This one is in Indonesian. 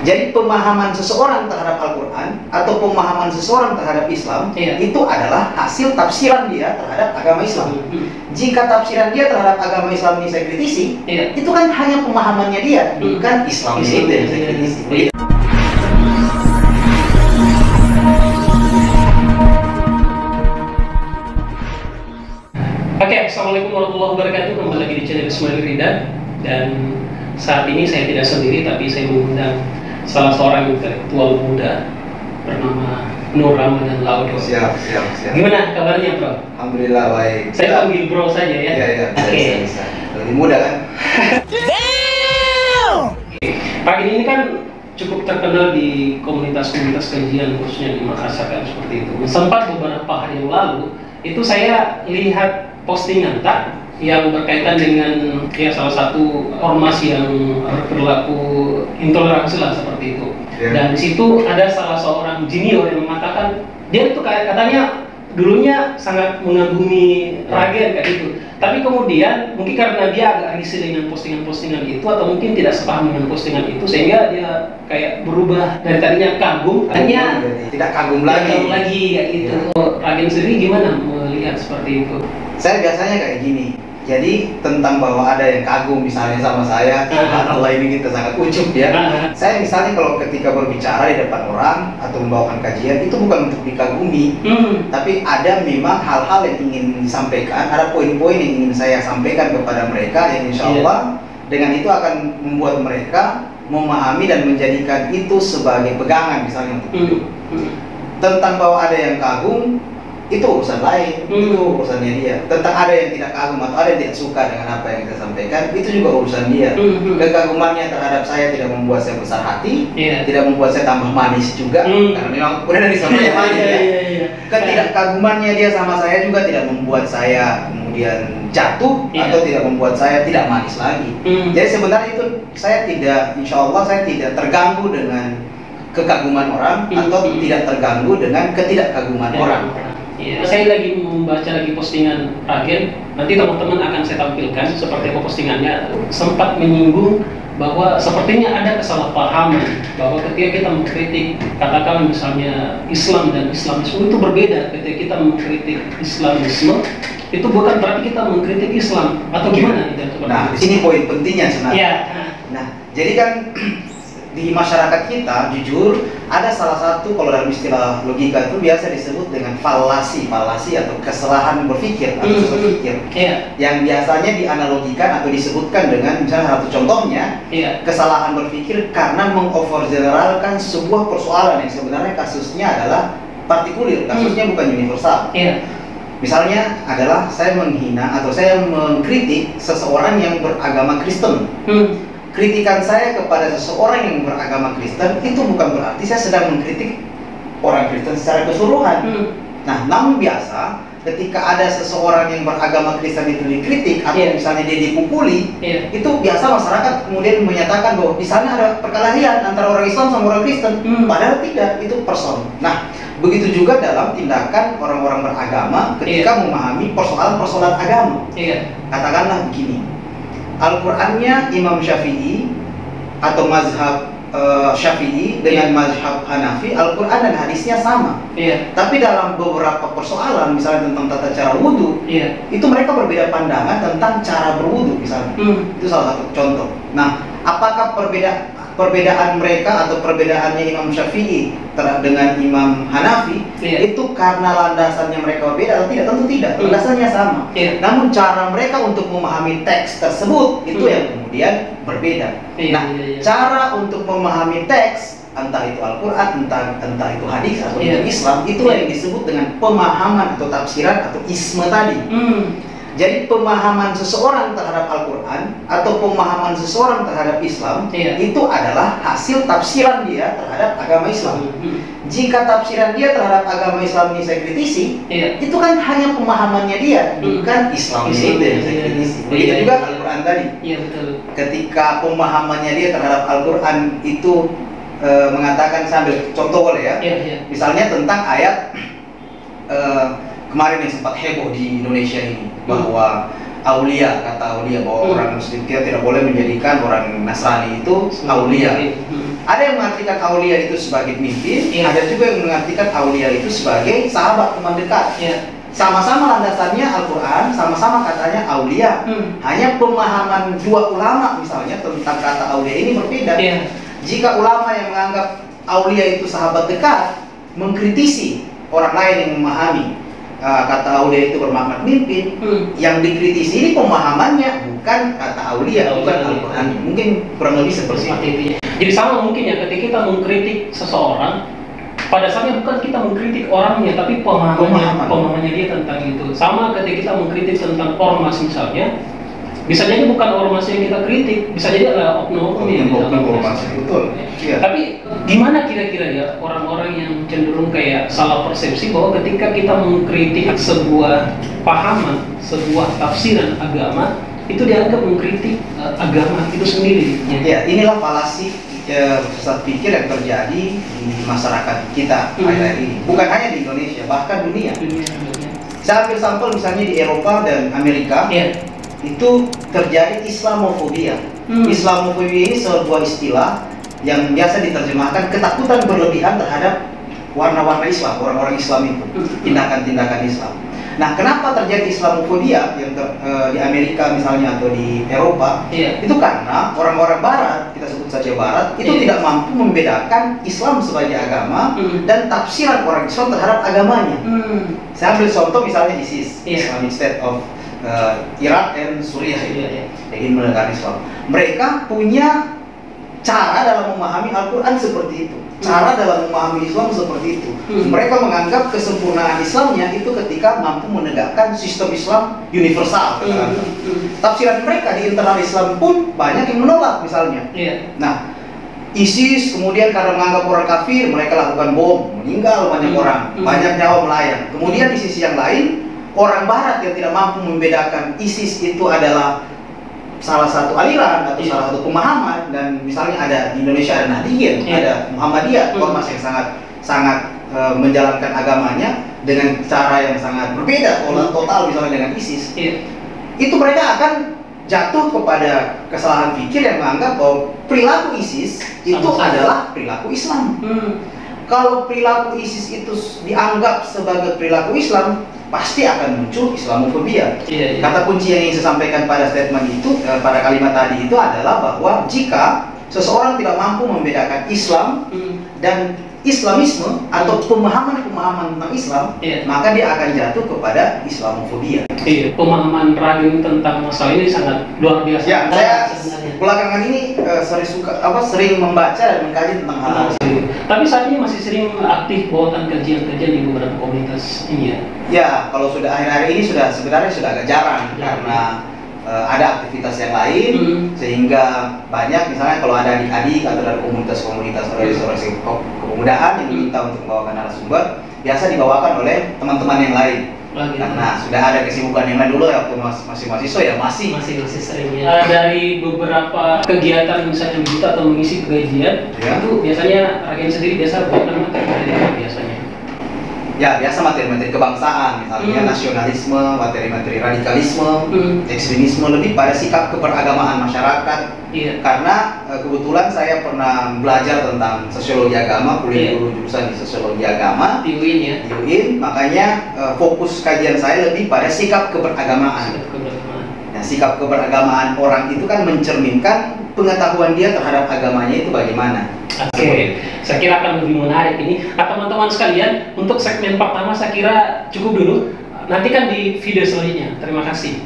Jadi pemahaman seseorang terhadap Al-Quran atau pemahaman seseorang terhadap Islam itu adalah hasil tafsiran dia terhadap agama Islam. Jika tafsiran dia terhadap agama Islam ini saya kritisi, itu kan hanya pemahamannya dia, bukan Islamnya itu yang saya kritisi. Oke, assalamualaikum warahmatullahi wabarakatuh. Kembali lagi di channel Ismail Rida. Dan saat ini saya tidak sendiri, tapi saya mengundang salah seorang intelektual muda bernama Nur Ramadan Laudo. Siap. Gimana kabarnya, Bro? Alhamdulillah baik. Saya panggil Bro saja ya. Iya. Oke. Bisa. Lebih muda kan? Pagi ini kan cukup terkenal di komunitas-komunitas kajian, khususnya di Makassar kan seperti itu. Sempat beberapa hari yang lalu itu saya lihat postingan yang berkaitan dengan salah satu ormas yang berlaku intoleransi lah seperti itu. Dan di situ ada salah seorang junior yang mengatakan dia itu katanya dulunya sangat mengagumi Ragen kayak gitu. Tapi kemudian mungkin karena dia agak risih dengan postingan-postingan itu atau mungkin tidak sepaham dengan postingan itu sehingga dia kayak berubah dari tadinya kagum, hanya tidak kagum lagi kayak gitu. Ragen sendiri gimana melihat seperti itu? Saya biasanya kayak gini. Jadi tentang bahwa ada yang kagum misalnya sama saya, subhanallah ini kita sangat ujub ya. Saya misalnya kalau ketika berbicara di depan orang atau membawakan kajian itu bukan untuk dikagumi, tapi ada memang hal-hal yang ingin disampaikan, ada poin-poin yang ingin saya sampaikan kepada mereka yang insya Allah dengan itu akan membuat mereka memahami dan menjadikan itu sebagai pegangan misalnya untuk hidup. Tentang bahwa ada yang kagum itu urusan lain, itu urusannya dia. Tentang ada yang tidak kagum atau ada yang tidak suka dengan apa yang kita sampaikan, itu juga urusan dia. Kekagumannya terhadap saya tidak membuat saya besar hati, tidak membuat saya tambah manis juga, karena memang udah dari sana yang manis ya. Ketidakkagumannya dia sama saya juga tidak membuat saya kemudian jatuh atau tidak membuat saya tidak manis lagi. Jadi sebenarnya itu saya tidak, insya Allah saya tidak terganggu dengan kekaguman orang atau tidak terganggu dengan ketidakkaguman orang. Saya lagi membaca lagi postingan Ragen, nanti teman-teman akan saya tampilkan seperti apa postingannya. Sempat menyinggung bahwa sepertinya ada kesalahpahaman bahwa ketika kita mengkritik, katakan misalnya Islam dan Islamisme itu berbeda. Ketika kita mengkritik Islamisme itu bukan berarti kita mengkritik Islam atau gimana? Nah, di sini poin pentingnya sebenarnya. Nah, jadi kan di masyarakat kita, jujur, ada salah satu, kalau dalam istilah logika itu biasa disebut dengan falasi atau kesalahan berpikir atau sesat pikir, yang biasanya dianalogikan atau disebutkan dengan misalnya satu contohnya, kesalahan berpikir karena mengovergeneralkan sebuah persoalan yang sebenarnya kasusnya adalah partikulir, kasusnya bukan universal. Misalnya adalah saya menghina atau saya mengkritik seseorang yang beragama Kristen. Kritikan saya kepada seseorang yang beragama Kristen itu bukan berarti saya sedang mengkritik orang Kristen secara keseluruhan. Nah, namun biasa ketika ada seseorang yang beragama Kristen itu dikritik atau misalnya dia dipukuli, itu biasa masyarakat kemudian menyatakan bahwa di sana ada perkelahian antara orang Islam sama orang Kristen. Padahal tidak, itu person. Nah, begitu juga dalam tindakan orang-orang beragama ketika memahami persoalan-persoalan agama. Katakanlah begini. Al-Qur'annya Imam Syafi'i atau mazhab Syafi'i dengan mazhab Hanafi, Al-Quran dan hadisnya sama. Tapi dalam beberapa persoalan, misalnya tentang tata cara wudhu, itu mereka berbeda pandangan tentang cara berwudhu misalnya. Itu salah satu contoh. Nah, apakah perbedaan mereka atau perbedaannya Imam Syafi'i dengan Imam Hanafi itu karena landasannya mereka berbeda atau tidak? Tentu tidak, landasannya sama. Namun cara mereka untuk memahami teks tersebut itu yang kemudian berbeda. Nah, cara untuk memahami teks, entah itu Al-Quran, entah itu hadis atau itu Islam, itulah yang disebut dengan pemahaman atau tafsiran atau isme tadi. Jadi pemahaman seseorang terhadap Al-Quran atau pemahaman seseorang terhadap Islam itu adalah hasil tafsiran dia terhadap agama Islam. Jika tafsiran dia terhadap agama Islam ini saya kritisi, itu kan hanya pemahamannya dia, bukan Islamnya itu yang saya kritisi. Begitu juga Al-Quran tadi. Ketika pemahamannya dia terhadap Al-Quran itu mengatakan, sambil contoh boleh ya, misalnya tentang ayat kemarin yang sempat heboh di Indonesia ini, bahwa aulia, kata aulia, bahwa orang muslim kita tidak boleh menjadikan orang Nasrani itu aulia. Ada yang mengartikan aulia itu sebagai pemimpin, ada juga yang mengartikan aulia itu sebagai sahabat teman dekat. Sama-sama landasannya Al-Quran, sama-sama katanya aulia. Hanya pemahaman dua ulama misalnya tentang kata aulia ini berbeda. Jika ulama yang menganggap aulia itu sahabat dekat, mengkritisi orang lain yang memahami kata aulia itu bermakna pemimpin, yang dikritisi ini pemahamannya, bukan kata aulia, bukan Al-Quran. Mungkin kurang lebih seperti itu. Jadi sama mungkin ya, ketika kita mengkritik seseorang, pada dasarnya bukan kita mengkritik orangnya, tapi pemahamannya dia tentang itu. Sama ketika kita mengkritik tentang ormas misalnya, bisa jadi bukan ormas yang kita kritik, bisa jadi adalah oknum-oknum yang kita ormas. Betul. Tapi gimana kira-kira ya orang-orang yang cenderung kayak salah persepsi bahwa ketika kita mengkritik sebuah pahaman, sebuah tafsiran agama, itu dianggap mengkritik agama itu sendiri. Ya, inilah falasi sesat pikir yang terjadi di masyarakat kita akhir-akhir ini. Bukan hanya di Indonesia, bahkan dunia. Saya ambil sampel misalnya di Eropa dan Amerika, itu terjadi Islamofobia. Islamofobia ini sebuah istilah yang biasa diterjemahkan ketakutan berlebihan terhadap warna-warna Islam, orang-orang Islam itu, tindakan-tindakan Islam. Nah, kenapa terjadi Islamofobia yang di Amerika misalnya atau di Eropa? Itu karena orang-orang Barat, kita sebut saja Barat, itu tidak mampu membedakan Islam sebagai agama dan tafsiran orang Islam terhadap agamanya. Saya ambil contoh misalnya ISIS, Islamic State of Irak dan Suriah, yang ingin menegakkan Islam. Mereka punya cara dalam memahami Al-Quran seperti itu, cara dalam memahami Islam seperti itu. Mereka menganggap kesempurnaan Islamnya itu ketika mampu menegakkan sistem Islam universal. Tafsiran mereka di internal Islam pun banyak yang menolak misalnya. Nah, ISIS kemudian karena menganggap orang kafir, mereka lakukan bom, meninggal banyak orang, banyak nyawa melayang. Kemudian di sisi yang lain, orang Barat yang tidak mampu membedakan ISIS itu adalah salah satu aliran atau salah satu pemahaman, dan misalnya ada di Indonesia ada Nahdliyin, ada Muhammadiyah, ormas yang sangat menjalankan agamanya dengan cara yang sangat berbeda total misalnya dengan ISIS. Itu mereka akan jatuh kepada kesalahan pikir yang menganggap bahwa perilaku ISIS itu adalah perilaku Islam. Kalau perilaku ISIS itu dianggap sebagai perilaku Islam, pasti akan muncul Islamofobia. Kata kunci yang ingin saya sampaikan pada statement itu, pada kalimat tadi itu adalah bahwa jika seseorang tidak mampu membedakan Islam dan Islamisme atau pemahaman-pemahaman tentang Islam, maka dia akan jatuh kepada Islamofobia. Pemahaman Ragil tentang masalah ini sangat luar biasa. Saya belakangan ini sering membaca dan mengkaji tentang hal-hal. Tapi saat ini masih sering aktif bawakan kajian-kajian di beberapa komunitas ini ya? Ya, kalau sudah akhir-akhir ini sebenarnya sudah agak jarang karena ada aktivitas yang lain, sehingga banyak misalnya kalau ada adik-adik atau dari komunitas-komunitas organisasi kepemudaan yang diminta untuk membawakan narasumber, biasa dibawakan oleh teman-teman yang lain. Karena sudah ada kesibukan yang lain dulu ya, waktu masih mahasiswa ya masih sering ya. Dari beberapa kegiatan misalnya kita atau mengisi pengajian, itu biasanya Ragil sendiri biasa bawakan materi biasanya. Ya, biasa materi-materi kebangsaan, misalnya nasionalisme, materi-materi radikalisme, ekstremisme, lebih pada sikap keberagamaan masyarakat. Karena kebetulan saya pernah belajar tentang sosiologi agama, kuliah dulu jurusan di sosiologi agama di UIN ya. Di UIN, makanya fokus kajian saya lebih pada sikap keberagamaan. Nah, sikap keberagamaan orang itu kan mencerminkan pengetahuan dia terhadap agamanya itu bagaimana. Oke, saya kira akan lebih menarik ini. Nah, teman-teman sekalian, untuk segmen pertama saya kira cukup dulu. Nantikan di video selanjutnya. Terima kasih.